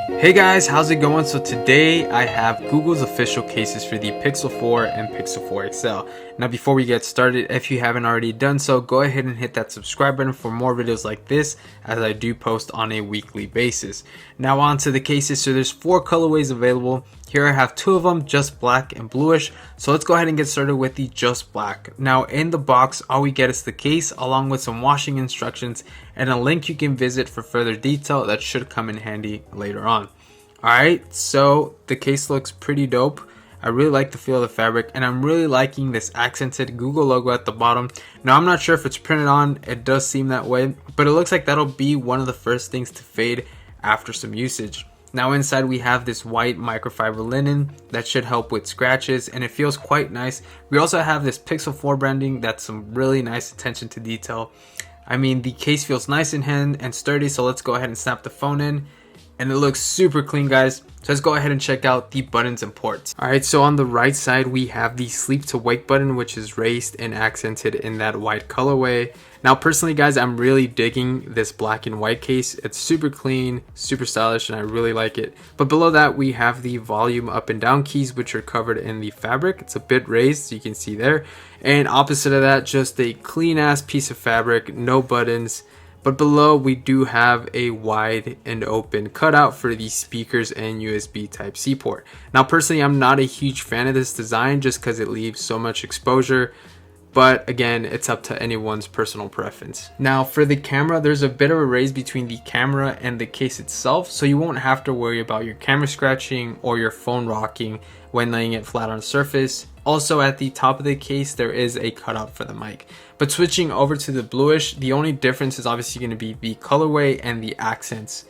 Hey guys, how's it going? So today I have Google's official cases for the Pixel 4 and Pixel 4 XL. Now before we get started, if you haven't already done so, go ahead and hit that subscribe button for more videos like this, as I do post on a weekly basis. Now on to the cases. So there's 4 colorways available. Here I have 2 of them, just black and bluish. So let's go ahead and get started with the just black. Now in the box, all we get is the case along with some washing instructions and a link you can visit for further detail that should come in handy later on. Alright, so the case looks pretty dope. I really like the feel of the fabric, and I'm really liking this accented Google logo at the bottom. Now I'm not sure if it's printed on, it does seem that way, but it looks like that'll be one of the first things to fade after some usage. Now inside we have this white microfiber linen that should help with scratches, and it feels quite nice. We also have this Pixel 4 branding that's some really nice attention to detail. I mean, the case feels nice in hand and sturdy, so let's go ahead and snap the phone in. And it looks super clean, guys. So let's go ahead and check out the buttons and ports. Alright, so on the right side we have the sleep to wake button, which is raised and accented in that white colorway. Now personally, guys, I'm really digging this black and white case. It's super clean, super stylish, and I really like it. But below that we have the volume up and down keys, which are covered in the fabric. It's a bit raised, so you can see there. And opposite of that, just a clean ass piece of fabric, no buttons. But below we do have a wide and open cutout for the speakers and USB Type-C port. Now personally, I'm not a huge fan of this design just because it leaves so much exposure. But again, it's up to anyone's personal preference. Now for the camera, there's a bit of a raise between the camera and the case itself, so you won't have to worry about your camera scratching or your phone rocking when laying it flat on a surface. Also at the top of the case, there is a cutout for the mic. But switching over to the bluish, the only difference is obviously going to be the colorway and the accents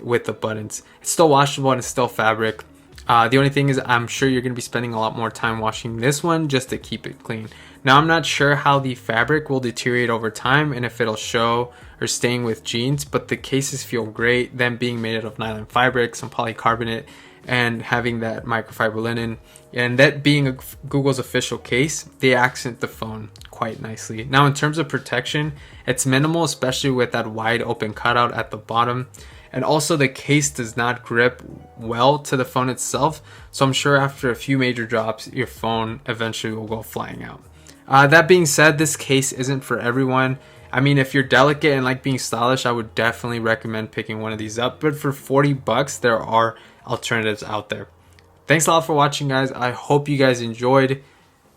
with the buttons. It's still washable and it's still fabric. The only thing is I'm sure you're going to be spending a lot more time washing this one just to keep it clean. Now I'm not sure how the fabric will deteriorate over time and if it'll show or staying with jeans, but the cases feel great, them being made out of nylon fabric, some polycarbonate, and having that microfiber linen, and that being Google's official case, they accent the phone quite nicely. Now in terms of protection, it's minimal, especially with that wide open cutout at the bottom. And also the case does not grip well to the phone itself, so I'm sure after a few major drops, your phone eventually will go flying out. That being said, this case isn't for everyone. I mean, if you're delicate and like being stylish, I would definitely recommend picking one of these up. But for 40 bucks, there are alternatives out there. Thanks a lot for watching, guys. I hope you guys enjoyed.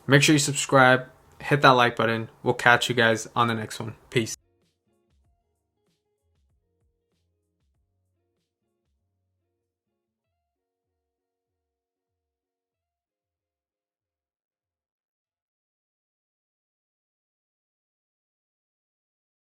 Make sure you subscribe, hit that like button. We'll catch you guys on the next one. Peace.